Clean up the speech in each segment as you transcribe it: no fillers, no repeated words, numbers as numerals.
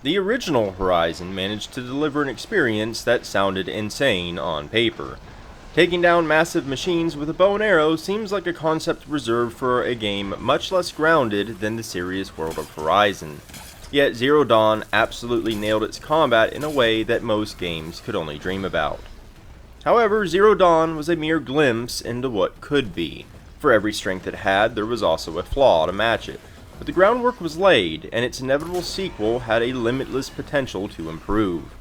The original Horizon managed to deliver an experience that sounded insane on paper. Taking down massive machines with a bow and arrow seems like a concept reserved for a game much less grounded than the serious world of Horizon. Yet Zero Dawn absolutely nailed its combat in a way that most games could only dream about. However, Zero Dawn was a mere glimpse into what could be. For every strength it had, there was also a flaw to match it. But the groundwork was laid, and its inevitable sequel had a limitless potential to improve.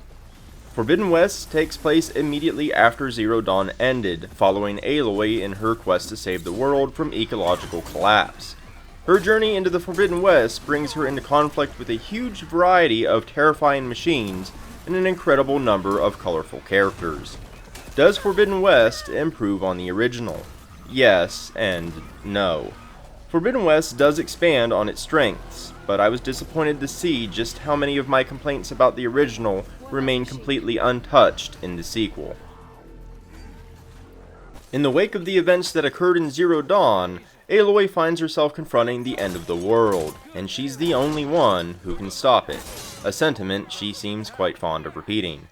Forbidden West takes place immediately after Zero Dawn ended, following Aloy in her quest to save the world from ecological collapse. Her journey into the Forbidden West brings her into conflict with a huge variety of terrifying machines and an incredible number of colorful characters. Does Forbidden West improve on the original? Yes and no. Forbidden West does expand on its strengths, but I was disappointed to see just how many of my complaints about the original remain completely untouched in the sequel. In the wake of the events that occurred in Zero Dawn, Aloy finds herself confronting the end of the world, and she's the only one who can stop it, a sentiment she seems quite fond of repeating.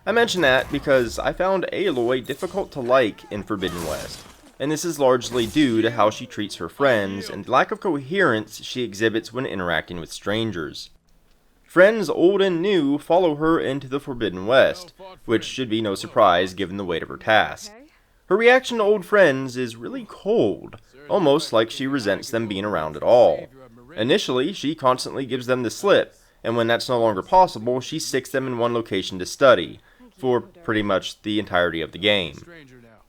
I mention that because I found Aloy difficult to like in Forbidden West, and this is largely due to how she treats her friends and the lack of coherence she exhibits when interacting with strangers. Friends old and new follow her into the Forbidden West, which should be no surprise given the weight of her task. Her reaction to old friends is really cold, almost like she resents them being around at all. Initially, she constantly gives them the slip, and when that's no longer possible, she sticks them in one location to study, for pretty much the entirety of the game.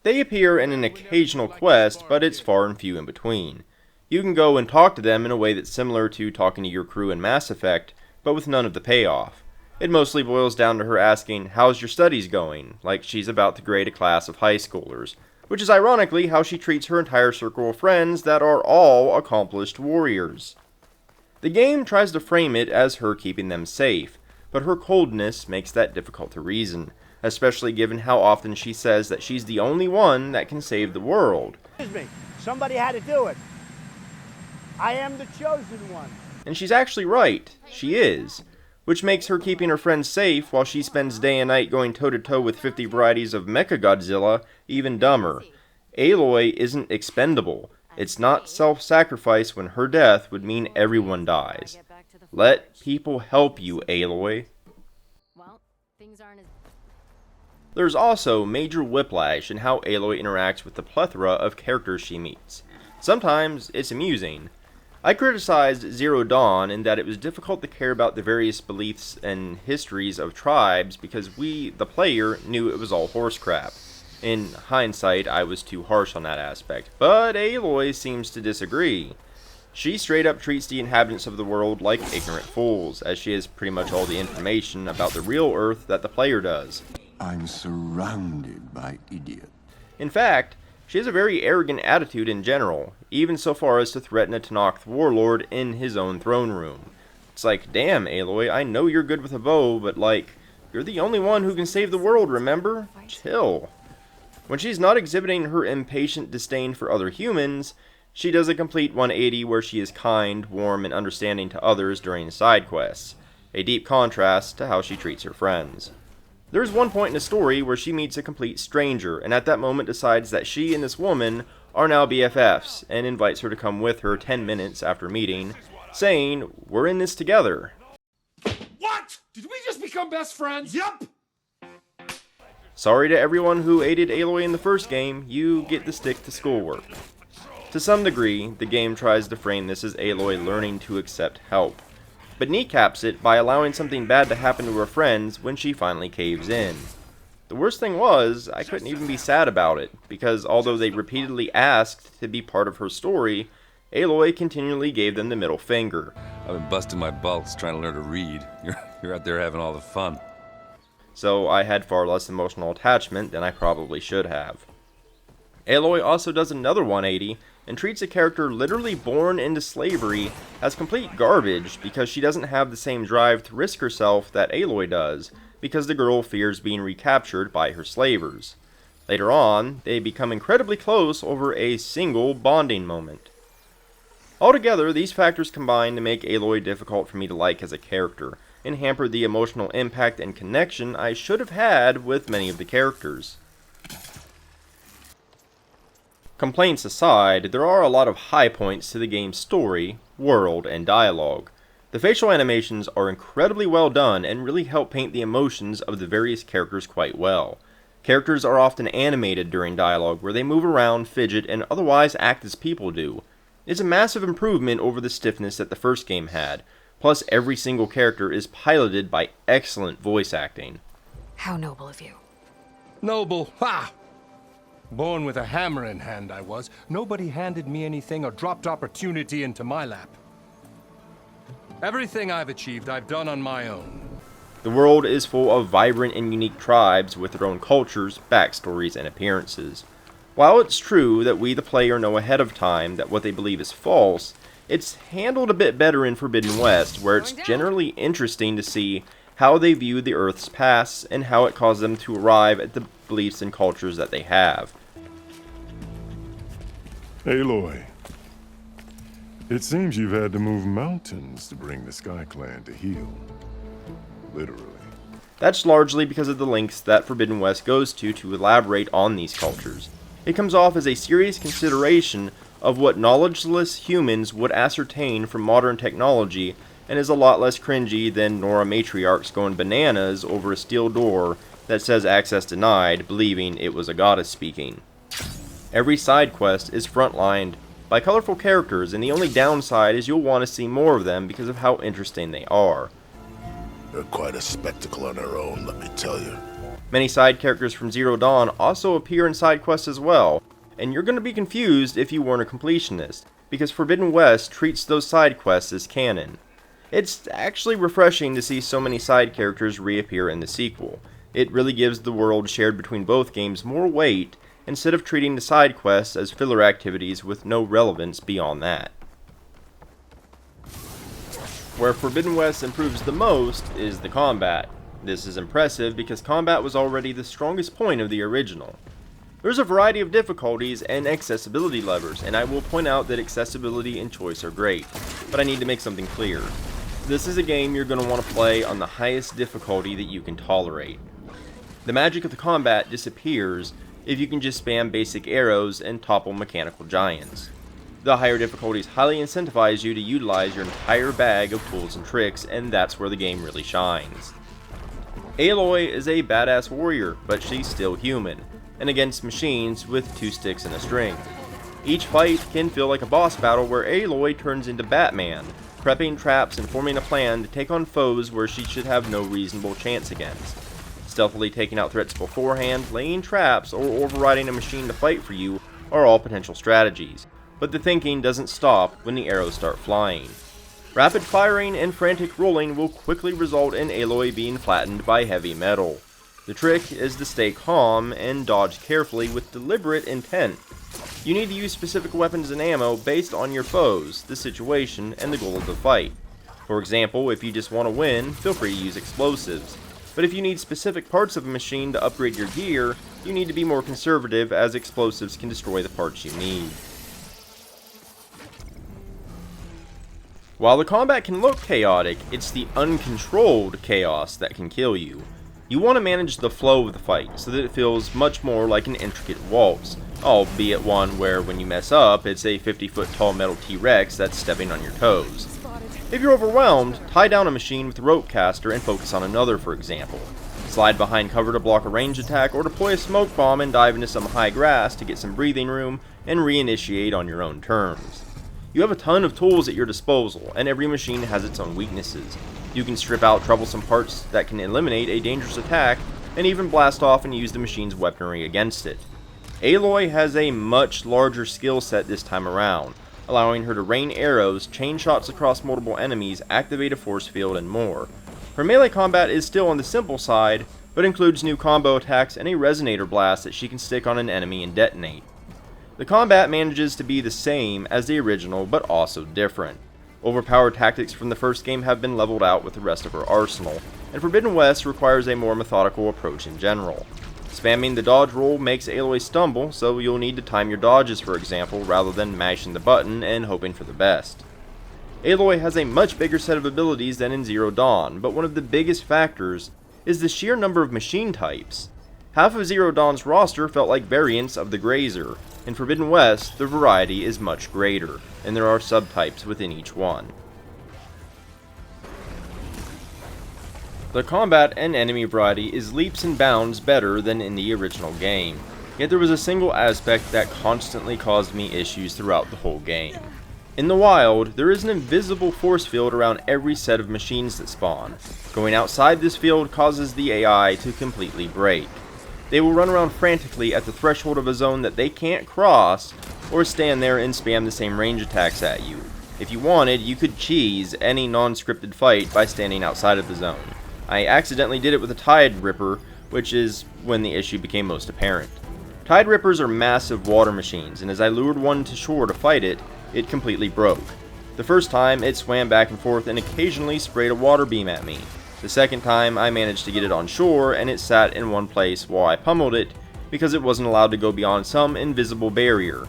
They appear in an occasional quest, but it's far and few in between. You can go and talk to them in a way that's similar to talking to your crew in Mass Effect, but with none of the payoff. It mostly boils down to her asking, "How's your studies going?" like she's about to grade a class of high schoolers, which is ironically how she treats her entire circle of friends that are all accomplished warriors. The game tries to frame it as her keeping them safe, but her coldness makes that difficult to reason, especially given how often she says that she's the only one that can save the world. Excuse me, somebody had to do it. I am the chosen one. And she's actually right, she is, which makes her keeping her friends safe while she spends day and night going toe-to-toe with 50 varieties of Mechagodzilla even dumber. Aloy isn't expendable. It's not self-sacrifice when her death would mean everyone dies. Let people help you, Aloy. There's also major whiplash in how Aloy interacts with the plethora of characters she meets. Sometimes it's amusing. I criticized Zero Dawn in that it was difficult to care about the various beliefs and histories of tribes because we, the player, knew it was all horse crap. In hindsight, I was too harsh on that aspect, but Aloy seems to disagree. She straight up treats the inhabitants of the world like ignorant fools, as she has pretty much all the information about the real Earth that the player does. I'm surrounded by idiots. In fact, she has a very arrogant attitude in general, even so far as to threaten a Tenakth warlord in his own throne room. It's like, damn, Aloy, I know you're good with a bow, but like, you're the only one who can save the world, remember? Chill. When she's not exhibiting her impatient disdain for other humans, she does a complete 180 where she is kind, warm, and understanding to others during side quests, a deep contrast to how she treats her friends. There's one point in the story where she meets a complete stranger, and at that moment decides that she and this woman are now BFFs, and invites her to come with her 10 minutes after meeting, saying, "We're in this together." What? Did we just become best friends? Yup! Sorry to everyone who aided Aloy in the first game, you get to stick to schoolwork. To some degree, the game tries to frame this as Aloy learning to accept help, but kneecaps it by allowing something bad to happen to her friends when she finally caves in. The worst thing was, I couldn't even be sad about it, because although they repeatedly asked to be part of her story, Aloy continually gave them the middle finger. I've been busting my balls trying to learn to read. You're out there having all the fun. So I had far less emotional attachment than I probably should have. Aloy also does another 180 and treats a character literally born into slavery as complete garbage because she doesn't have the same drive to risk herself that Aloy does, because the girl fears being recaptured by her slavers. Later on, they become incredibly close over a single bonding moment. Altogether, these factors combine to make Aloy difficult for me to like as a character, and hampered the emotional impact and connection I should have had with many of the characters. Complaints aside, there are a lot of high points to the game's story, world, and dialogue. The facial animations are incredibly well done and really help paint the emotions of the various characters quite well. Characters are often animated during dialogue where they move around, fidget, and otherwise act as people do. It's a massive improvement over the stiffness that the first game had, plus every single character is piloted by excellent voice acting. How noble of you. Noble, ha! Born with a hammer in hand I was. Nobody handed me anything or dropped opportunity into my lap. Everything I've achieved, I've done on my own. The world is full of vibrant and unique tribes with their own cultures, backstories, and appearances. While it's true that we the player know ahead of time that what they believe is false, it's handled a bit better in Forbidden West, where it's generally interesting to see how they view the Earth's past and how it caused them to arrive at the beliefs and cultures that they have. Aloy, it seems you've had to move mountains to bring the Sky Clan to heel. Literally. That's largely because of the lengths that Forbidden West goes to elaborate on these cultures. It comes off as a serious consideration of what knowledgeless humans would ascertain from modern technology, and is a lot less cringy than Nora matriarchs going bananas over a steel door that says access denied, believing it was a goddess speaking. Every side quest is frontlined by colorful characters, and the only downside is you'll want to see more of them because of how interesting they are. They're quite a spectacle on their own, let me tell you. Many side characters from Zero Dawn also appear in side quests as well, and you're going to be confused if you weren't a completionist, because Forbidden West treats those side quests as canon. It's actually refreshing to see so many side characters reappear in the sequel. It really gives the world shared between both games more weight, instead of treating the side quests as filler activities with no relevance beyond that. Where Forbidden West improves the most is the combat. This is impressive because combat was already the strongest point of the original. There's a variety of difficulties and accessibility levers, and I will point out that accessibility and choice are great, but I need to make something clear. This is a game you're going to want to play on the highest difficulty that you can tolerate. The magic of the combat disappears if you can just spam basic arrows and topple mechanical giants. The higher difficulties highly incentivize you to utilize your entire bag of tools and tricks, and that's where the game really shines. Aloy is a badass warrior, but she's still human, and against machines with 2 sticks and a string. Each fight can feel like a boss battle where Aloy turns into Batman, prepping traps and forming a plan to take on foes where she should have no reasonable chance against. Stealthily taking out threats beforehand, laying traps, or overriding a machine to fight for you are all potential strategies, but the thinking doesn't stop when the arrows start flying. Rapid firing and frantic rolling will quickly result in Aloy being flattened by heavy metal. The trick is to stay calm and dodge carefully with deliberate intent. You need to use specific weapons and ammo based on your foes, the situation, and the goal of the fight. For example, if you just want to win, feel free to use explosives. But if you need specific parts of a machine to upgrade your gear, you need to be more conservative, as explosives can destroy the parts you need. While the combat can look chaotic, it's the uncontrolled chaos that can kill you. You want to manage the flow of the fight so that it feels much more like an intricate waltz, albeit one where when you mess up, it's a 50-foot tall metal T-Rex that's stepping on your toes. If you're overwhelmed, tie down a machine with a rope caster and focus on another, for example. Slide behind cover to block a range attack, or deploy a smoke bomb and dive into some high grass to get some breathing room and reinitiate on your own terms. You have a ton of tools at your disposal, and every machine has its own weaknesses. You can strip out troublesome parts that can eliminate a dangerous attack, and even blast off and use the machine's weaponry against it. Aloy has a much larger skill set this time around, allowing her to rain arrows, chain shots across multiple enemies, activate a force field, and more. Her melee combat is still on the simple side, but includes new combo attacks and a resonator blast that she can stick on an enemy and detonate. The combat manages to be the same as the original, but also different. Overpowered tactics from the first game have been leveled out with the rest of her arsenal, and Forbidden West requires a more methodical approach in general. Spamming the dodge roll makes Aloy stumble, so you'll need to time your dodges, for example, rather than mashing the button and hoping for the best. Aloy has a much bigger set of abilities than in Zero Dawn, but one of the biggest factors is the sheer number of machine types. Half of Zero Dawn's roster felt like variants of the Grazer. In Forbidden West, the variety is much greater, and there are subtypes within each one. The combat and enemy variety is leaps and bounds better than in the original game, yet there was a single aspect that constantly caused me issues throughout the whole game. In the wild, there is an invisible force field around every set of machines that spawn. Going outside this field causes the AI to completely break. They will run around frantically at the threshold of a zone that they can't cross, or stand there and spam the same range attacks at you. If you wanted, you could cheese any non-scripted fight by standing outside of the zone. I accidentally did it with a Tide Ripper, which is when the issue became most apparent. Tide Rippers are massive water machines, and as I lured one to shore to fight it, it completely broke. The first time, it swam back and forth and occasionally sprayed a water beam at me. The second time, I managed to get it on shore, and it sat in one place while I pummeled it, because it wasn't allowed to go beyond some invisible barrier.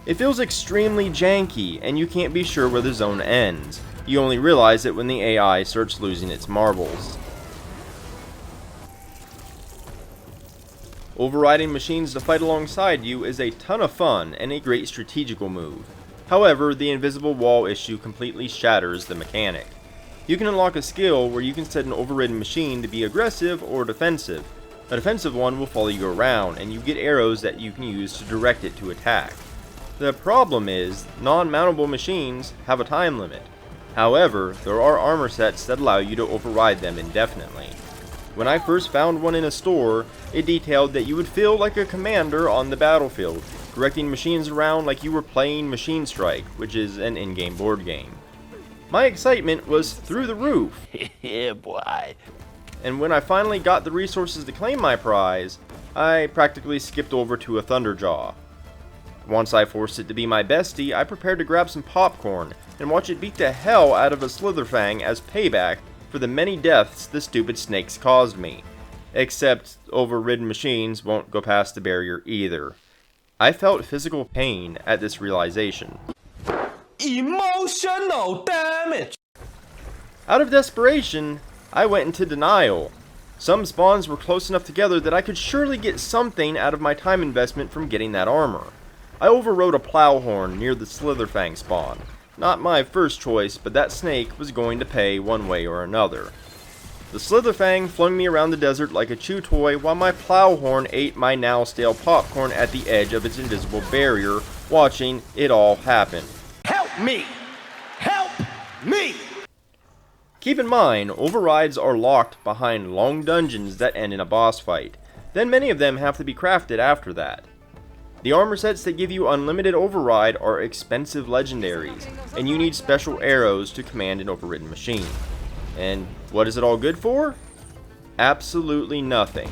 It feels extremely janky, and you can't be sure where the zone ends. You only realize it when the AI starts losing its marbles. Overriding machines to fight alongside you is a ton of fun and a great strategical move. However, the invisible wall issue completely shatters the mechanic. You can unlock a skill where you can set an overridden machine to be aggressive or defensive. A defensive one will follow you around, and you get arrows that you can use to direct it to attack. The problem is, non-mountable machines have a time limit. However, there are armor sets that allow you to override them indefinitely. When I first found one in a store, it detailed that you would feel like a commander on the battlefield, directing machines around like you were playing Machine Strike, which is an in-game board game. My excitement was through the roof. Yeah, boy. And when I finally got the resources to claim my prize, I practically skipped over to a Thunderjaw. Once I forced it to be my bestie, I prepared to grab some popcorn and watch it beat the hell out of a Slitherfang as payback for the many deaths the stupid snakes caused me. Except overridden machines won't go past the barrier either. I felt physical pain at this realization. Emotional damage! Out of desperation, I went into denial. Some spawns were close enough together that I could surely get something out of my time investment from getting that armor. I overrode a Plowhorn near the Slitherfang spawn. Not my first choice, but that snake was going to pay one way or another. The Slitherfang flung me around the desert like a chew toy while my Plowhorn ate my now stale popcorn at the edge of its invisible barrier, watching it all happen. Help me! Help me! Keep in mind, overrides are locked behind long dungeons that end in a boss fight. Then many of them have to be crafted after that. The armor sets that give you unlimited override are expensive legendaries, and you need special arrows to command an overridden machine. And what is it all good for? Absolutely nothing.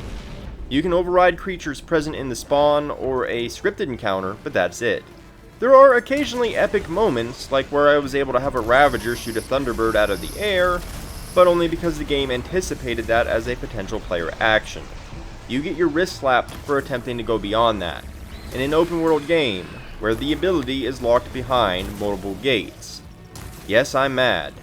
You can override creatures present in the spawn or a scripted encounter, but that's it. There are occasionally epic moments, like where I was able to have a Ravager shoot a Thunderbird out of the air, but only because the game anticipated that as a potential player action. You get your wrist slapped for attempting to go beyond that, in an open world game, where the ability is locked behind multiple gates. Yes, I'm mad.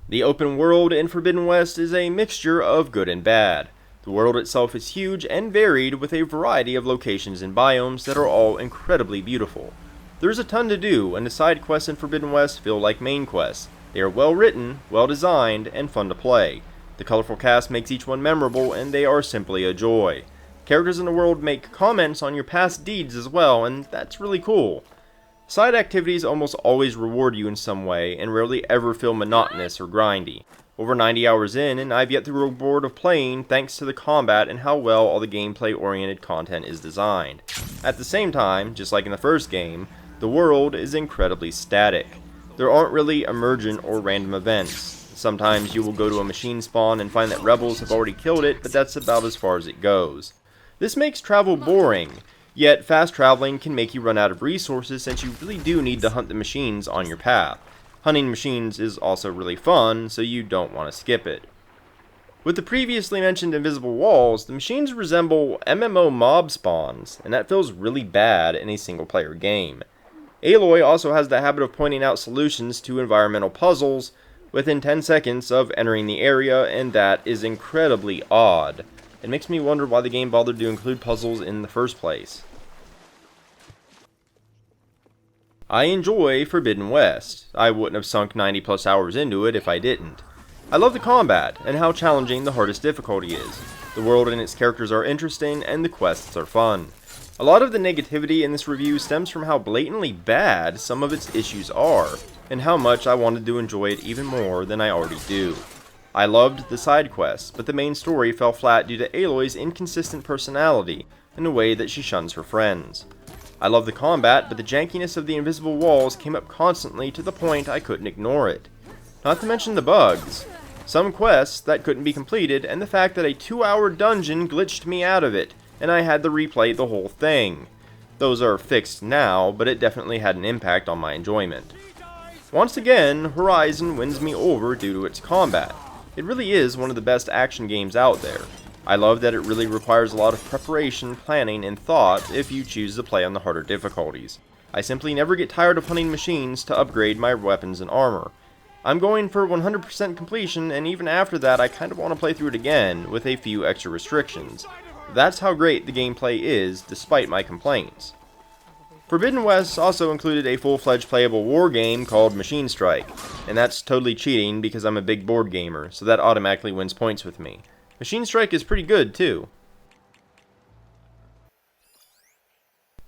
The open world in Forbidden West is a mixture of good and bad. The world itself is huge and varied with a variety of locations and biomes that are all incredibly beautiful. There's a ton to do, and the side quests in Forbidden West feel like main quests. They are well written, well designed, and fun to play. The colorful cast makes each one memorable, and they are simply a joy. Characters in the world make comments on your past deeds as well, and that's really cool. Side activities almost always reward you in some way, and rarely ever feel monotonous or grindy. Over 90 hours in, and I've yet to grow bored of playing thanks to the combat and how well all the gameplay-oriented content is designed. At the same time, just like in the first game, the world is incredibly static. There aren't really emergent or random events. Sometimes you will go to a machine spawn and find that rebels have already killed it, but that's about as far as it goes. This makes travel boring, yet fast traveling can make you run out of resources since you really do need to hunt the machines on your path. Hunting machines is also really fun, so you don't want to skip it. With the previously mentioned invisible walls, the machines resemble MMO mob spawns, and that feels really bad in a single player game. Aloy also has the habit of pointing out solutions to environmental puzzles within 10 seconds of entering the area, and that is incredibly odd. It makes me wonder why the game bothered to include puzzles in the first place. I enjoy Forbidden West. I wouldn't have sunk 90 plus hours into it if I didn't. I love the combat and how challenging the hardest difficulty is. The world and its characters are interesting and the quests are fun. A lot of the negativity in this review stems from how blatantly bad some of its issues are, and how much I wanted to enjoy it even more than I already do. I loved the side quests, but the main story fell flat due to Aloy's inconsistent personality and the way that she shuns her friends. I love the combat, but the jankiness of the invisible walls came up constantly to the point I couldn't ignore it. Not to mention the bugs. Some quests that couldn't be completed, and the fact that a 2-hour dungeon glitched me out of it, and I had to replay the whole thing. Those are fixed now, but it definitely had an impact on my enjoyment. Once again, Horizon wins me over due to its combat. It really is one of the best action games out there. I love that it really requires a lot of preparation, planning, and thought if you choose to play on the harder difficulties. I simply never get tired of hunting machines to upgrade my weapons and armor. I'm going for 100% completion, and even after that I kind of want to play through it again with a few extra restrictions. That's how great the gameplay is, despite my complaints. Forbidden West also included a full-fledged playable war game called Machine Strike, and that's totally cheating because I'm a big board gamer, so that automatically wins points with me. Machine Strike is pretty good too.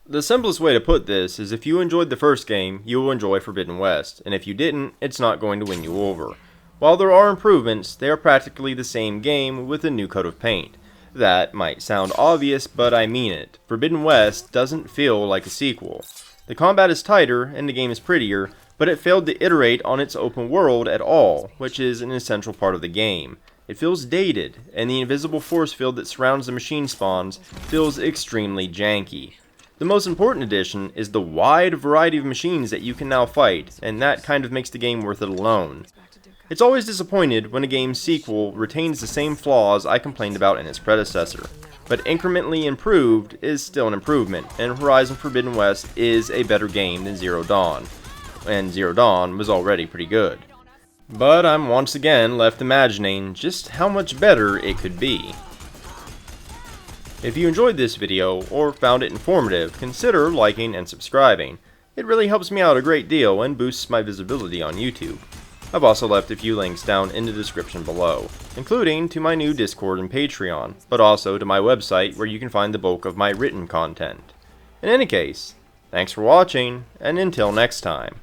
The simplest way to put this is if you enjoyed the first game, you will enjoy Forbidden West, and if you didn't, it's not going to win you over. While there are improvements, they are practically the same game with a new coat of paint. That might sound obvious, but I mean it. Forbidden West doesn't feel like a sequel. The combat is tighter and the game is prettier, but it failed to iterate on its open world at all, which is an essential part of the game. It feels dated, and the invisible force field that surrounds the machine spawns feels extremely janky. The most important addition is the wide variety of machines that you can now fight, and that kind of makes the game worth it alone. It's always disappointed when a game's sequel retains the same flaws I complained about in its predecessor, but incrementally improved is still an improvement, and Horizon Forbidden West is a better game than Zero Dawn, and Zero Dawn was already pretty good. But I'm once again left imagining just how much better it could be. If you enjoyed this video, or found it informative, consider liking and subscribing. It really helps me out a great deal and boosts my visibility on YouTube. I've also left a few links down in the description below, including to my new Discord and Patreon, but also to my website where you can find the bulk of my written content. In any case, thanks for watching, and until next time.